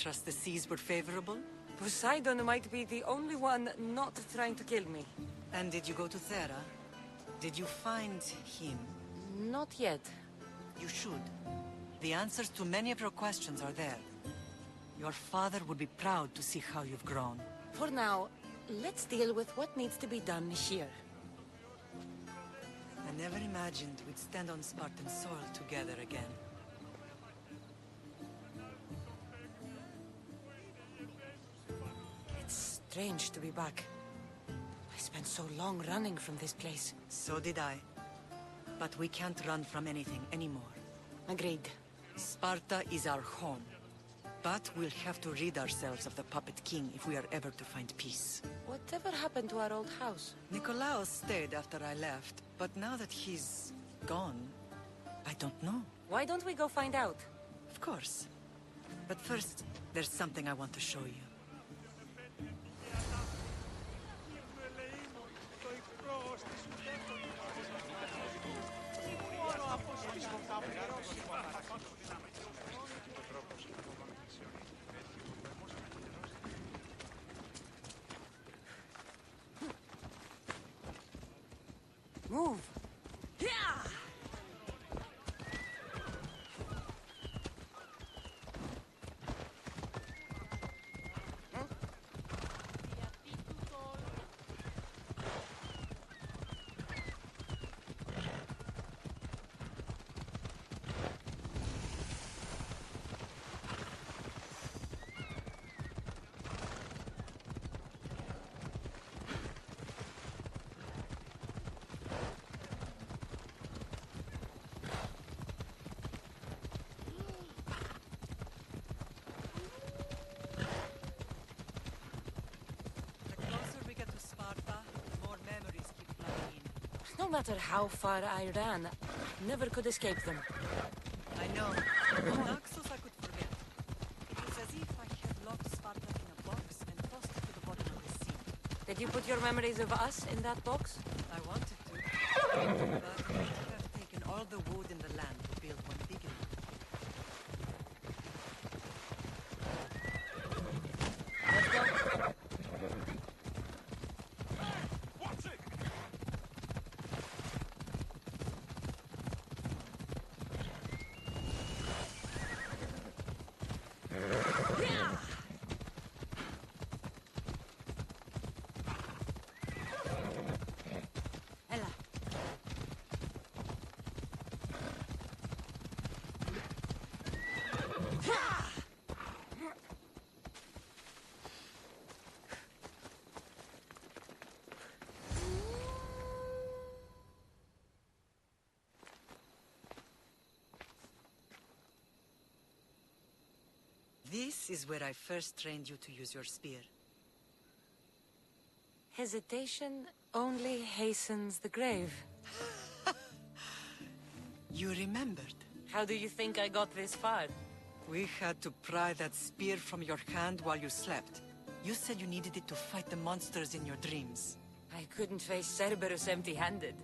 trust the seas were favorable? Poseidon might be the only one not trying to kill me. And did you go to Thera? Did you find him? Not yet. You should. The answers to many of your questions are there. Your father would be proud to see how you've grown. For now, let's deal with what needs to be done here. I never imagined we'd stand on Spartan soil together again. It's strange to be back. I spent so long running from this place. So did I. But we can't run from anything anymore. Agreed. Sparta is our home. But we'll have to rid ourselves of the Puppet King if we are ever to find peace. Whatever happened to our old house? Nikolaos stayed after I left, but now that he's gone, I don't know. Why don't we go find out? Of course. But first, there's something I want to show you. Move! Yeah! No matter how far I ran, I never could escape them. I know. Naxos I could forget. It was as if I had locked Sparta in a box and tossed it to the bottom of the sea. Did you put your memories of us in that box? I wanted to. But it would have taken all the wood in the land to build one big enough. Let's go. This is where I first trained you to use your spear. Hesitation only hastens the grave. You remembered. How do you think I got this far? We had to pry that spear from your hand while you slept. You said you needed it to fight the monsters in your dreams. I couldn't face Cerberus empty-handed.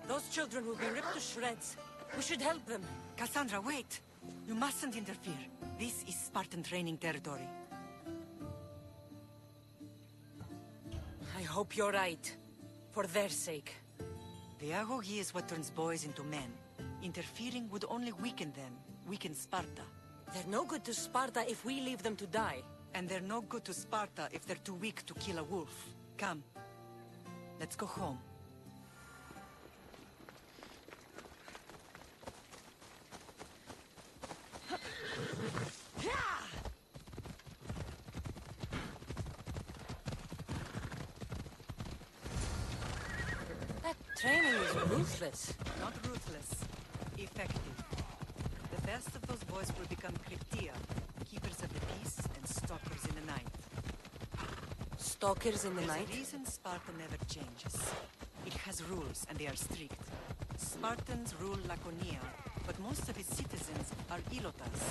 Those children will be ripped to shreds. We should help them. Cassandra, wait! You mustn't interfere. This is Spartan training territory. I hope you're right. For their sake. The Agogi is what turns boys into men. Interfering would only weaken them, weaken Sparta. They're no good to Sparta if we leave them to die. And they're no good to Sparta if they're too weak to kill a wolf. Come. Let's go home. That training is ruthless. Not ruthless. Effective. The best of those boys will become Kryptia, keepers of the peace and stalkers in the night. Stalkers in the night? There's a reason Sparta never changes. It has rules, and they are strict. Spartans rule Laconia, but most of its citizens are ilotas,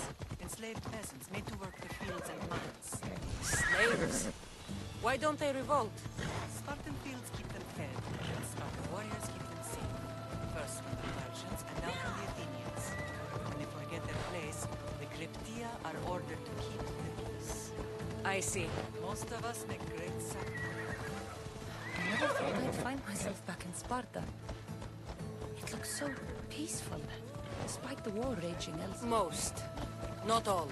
enslaved peasants made to work the fields and mines. Slaves? Why don't they revolt? Spartan fields keep them fed, and Spartan warriors keep them safe. First from the Persians, and now from the are ordered to keep the peace. I see. Most of us make great sacrifices. I never thought I'd find myself back in Sparta. It looks so peaceful, despite the war raging elsewhere. Most. Not all.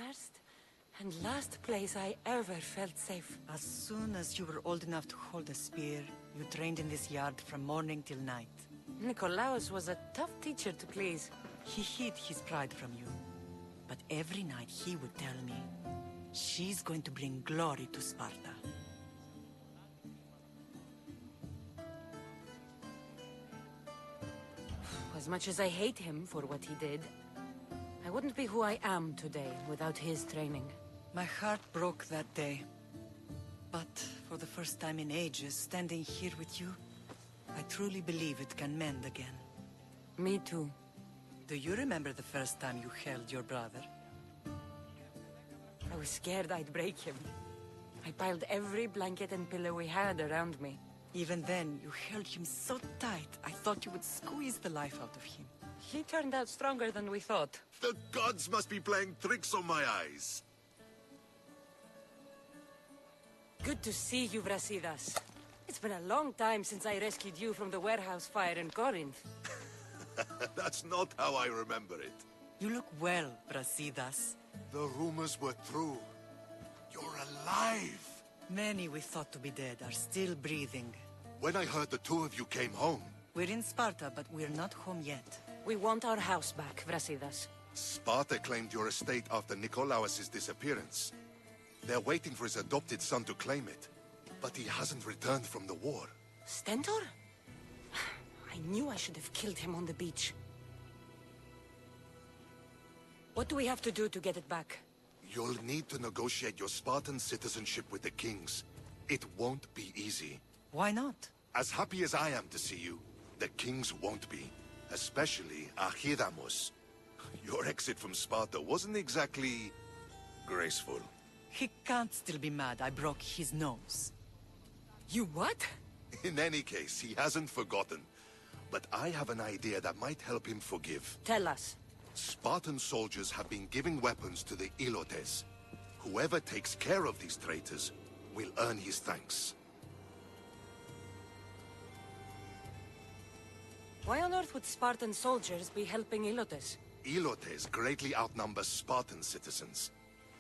First and last place I ever felt safe. As soon as you were old enough to hold a spear, you trained in this yard from morning till night. Nikolaos was a tough teacher to please. He hid his pride from you. But every night he would tell me, she's going to bring glory to Sparta. As much as I hate him for what he did, I wouldn't be who I am today without his training. My heart broke that day. But for the first time in ages, standing here with you, I truly believe it can mend again. Me too. Do you remember the first time you held your brother? I was scared I'd break him. I piled every blanket and pillow we had around me. Even then, you held him so tight, I thought you would squeeze the life out of him. He turned out stronger than we thought. The gods must be playing tricks on my eyes. Good to see you, Brasidas. It's been a long time since I rescued you from the warehouse fire in Corinth. That's not how I remember it. You look well, Brasidas. The rumors were true. You're alive! Many we thought to be dead are still breathing. When I heard the two of you came home... We're in Sparta, but we're not home yet. We want our house back, Brasidas. Sparta claimed your estate after Nikolaos' disappearance. They're waiting for his adopted son to claim it. But he hasn't returned from the war. Stentor? I knew I should have killed him on the beach. What do we have to do to get it back? You'll need to negotiate your Spartan citizenship with the kings. It won't be easy. Why not? As happy as I am to see you, the kings won't be. Especially Archidamos. Your exit from Sparta wasn't exactly... graceful. He can't still be mad I broke his nose. You what? In any case, he hasn't forgotten. But I have an idea that might help him forgive. Tell us. Spartan soldiers have been giving weapons to the Ilotes. Whoever takes care of these traitors will earn his thanks. Why on earth would Spartan soldiers be helping Ilotes? Ilotes greatly outnumber Spartan citizens.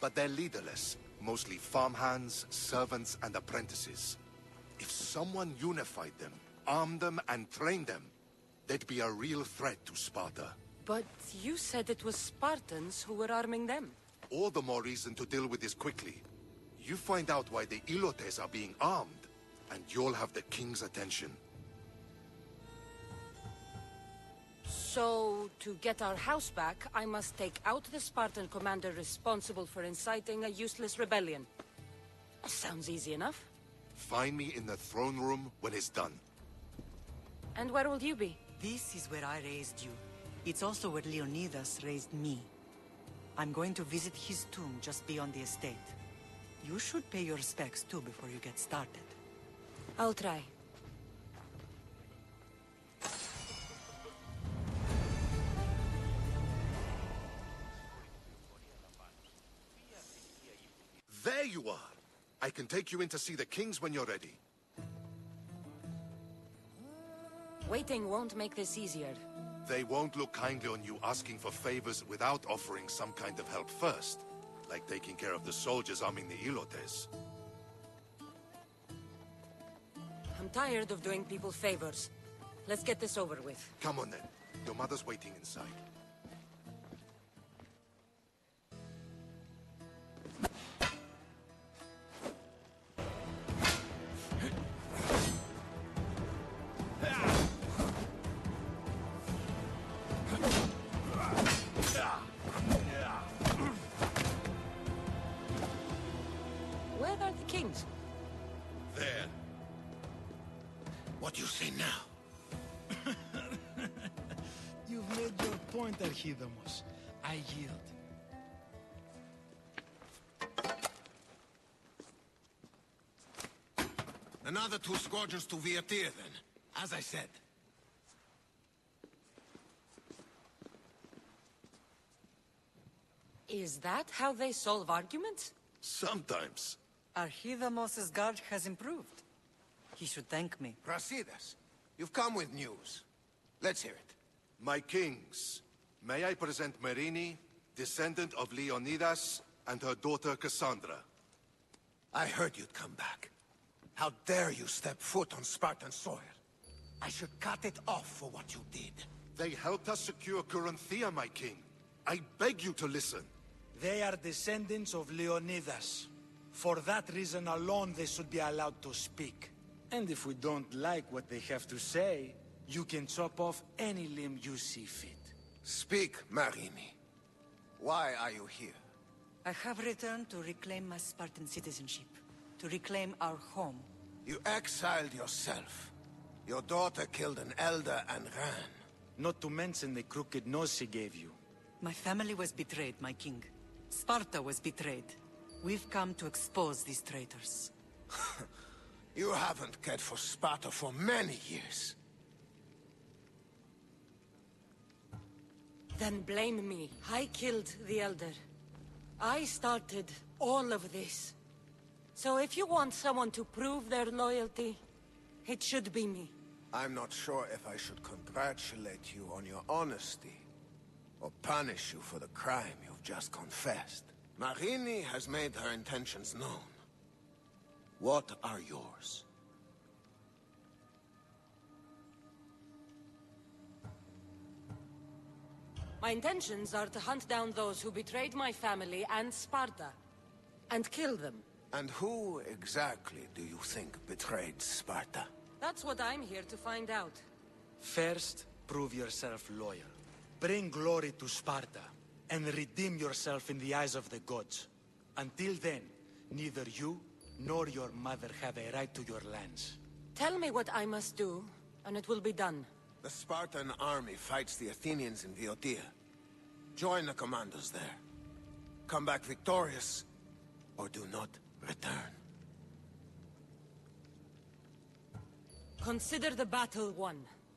But they're leaderless, mostly farmhands, servants, and apprentices. If someone unified them, armed them, and trained them, they'd be a real threat to Sparta. But you said it was Spartans who were arming them. All the more reason to deal with this quickly. You find out why the Ilotes are being armed, and you'll have the king's attention. So, to get our house back, I must take out the Spartan commander responsible for inciting a useless rebellion. Sounds easy enough. Find me in the throne room when it's done. And where will you be? This is where I raised you. It's also where Leonidas raised me. I'm going to visit his tomb just beyond the estate. You should pay your respects too before you get started. I'll try. There you are! I can take you in to see the kings when you're ready. Waiting won't make this easier. They won't look kindly on you asking for favors without offering some kind of help first. Like taking care of the soldiers arming the Ilotes. I'm tired of doing people favors. Let's get this over with. Come on then. Your mother's waiting inside. now. You've made your point, Archidamos. I yield. Another 2 squadrons to Viatir, then. As I said. Is that how they solve arguments? Sometimes. Archidamos's guard has improved. He should thank me. Brasidas, you've come with news. Let's hear it. My kings, may I present Marini, descendant of Leonidas, and her daughter Cassandra. I heard you'd come back. How dare you step foot on Spartan soil? I should cut it off for what you did. They helped us secure Corinthia, my king. I beg you to listen. They are descendants of Leonidas. For that reason alone, they should be allowed to speak. And if we don't like what they have to say, you can chop off any limb you see fit. Speak, Marini. Why are you here? I have returned to reclaim my Spartan citizenship, to reclaim our home. You exiled yourself. Your daughter killed an elder and ran. Not to mention the crooked nose she gave you. My family was betrayed, my king. Sparta was betrayed. We've come to expose these traitors. You haven't cared for Sparta for many years. Then blame me. I killed the Elder. I started all of this. So if you want someone to prove their loyalty, it should be me. I'm not sure if I should congratulate you on your honesty, or punish you for the crime you've just confessed. Marini has made her intentions known. What are yours? My intentions are to hunt down those who betrayed my family and Sparta, and kill them. And who exactly do you think betrayed Sparta? That's what I'm here to find out. First, prove yourself loyal. Bring glory to Sparta, and redeem yourself in the eyes of the gods. Until then, neither you nor your mother have a right to your lands. Tell me what I must do, and it will be done. The Spartan army fights the Athenians in Viotia. Join the commandos there. Come back victorious, or do not return. Consider the battle won.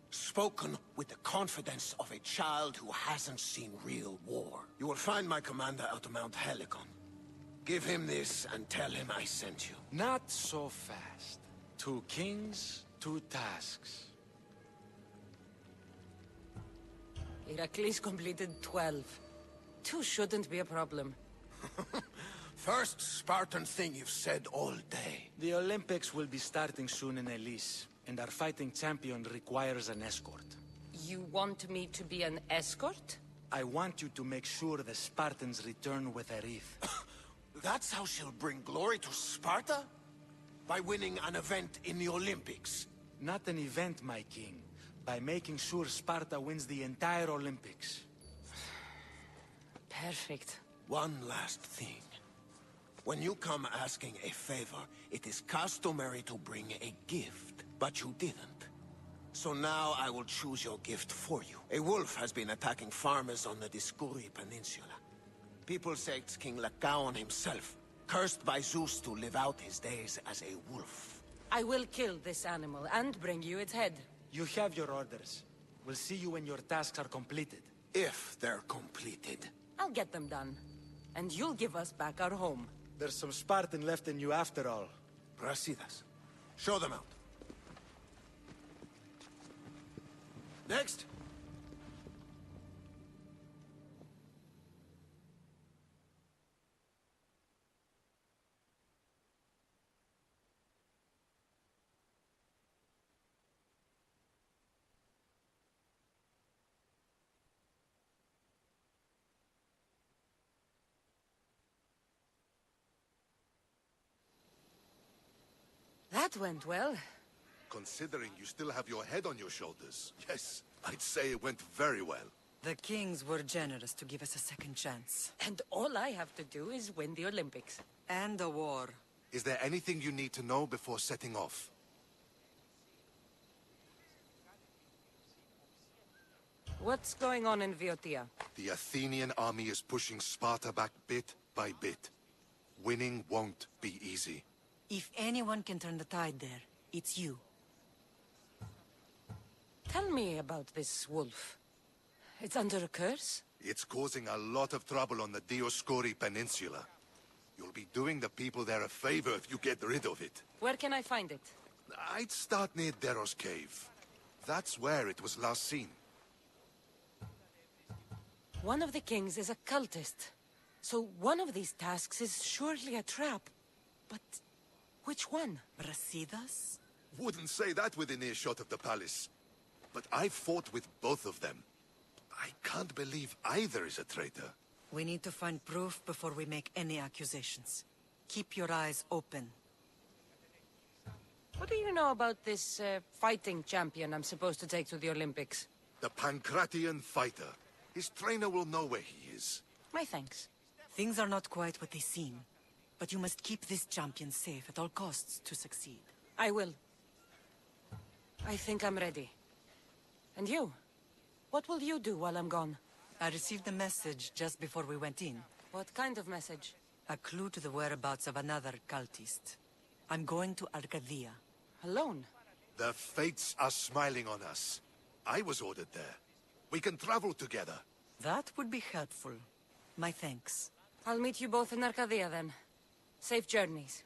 Spoken with the confidence of a child who hasn't seen real war. You will find my commander out of Mount Helicon. Give him this and tell him I sent you. Not so fast. 2 kings, 2 tasks. Heracles completed 12. 2 shouldn't be a problem. First Spartan thing you've said all day. The Olympics will be starting soon in Elise, and our fighting champion requires an escort. You want me to be an escort? I want you to make sure the Spartans return with a wreath. That's how she'll bring glory to Sparta? By winning an event in the Olympics? Not an event, my king. By making sure Sparta wins the entire Olympics. Perfect. One last thing. When you come asking a favor, it is customary to bring a gift. But you didn't. So now I will choose your gift for you. A wolf has been attacking farmers on the Discuri Peninsula. People say it's King Lycaon himself, cursed by Zeus to live out his days as a wolf. I will kill this animal and bring you its head. You have your orders. We'll see you when your tasks are completed. If they're completed. I'll get them done. And you'll give us back our home. There's some Spartan left in you after all. Brasidas, show them out. Next. That went well. Considering you still have your head on your shoulders, yes, I'd say it went very well. The kings were generous to give us a second chance. And all I have to do is win the Olympics. And a war. Is there anything you need to know before setting off? What's going on in Viotia? The Athenian army is pushing Sparta back bit by bit. Winning won't be easy. If anyone can turn the tide there, it's you. Tell me about this wolf. It's under a curse? It's causing a lot of trouble on the Dioscuri Peninsula. You'll be doing the people there a favor if you get rid of it. Where can I find it? I'd start near Deros Cave. That's where it was last seen. One of the kings is a cultist. So one of these tasks is surely a trap. But which one? Brasidas? Wouldn't say that within earshot of the palace. But I fought with both of them. I can't believe either is a traitor. We need to find proof before we make any accusations. Keep your eyes open. What do you know about this fighting champion I'm supposed to take to the Olympics? The Pancratian fighter. His trainer will know where he is. My thanks. Things are not quite what they seem. But you must keep this champion safe at all costs to succeed. I will. I think I'm ready. And you? What will you do while I'm gone? I received a message just before we went in. What kind of message? A clue to the whereabouts of another cultist. I'm going to Arcadia. Alone? The fates are smiling on us. I was ordered there. We can travel together. That would be helpful. My thanks. I'll meet you both in Arcadia then. Safe journeys.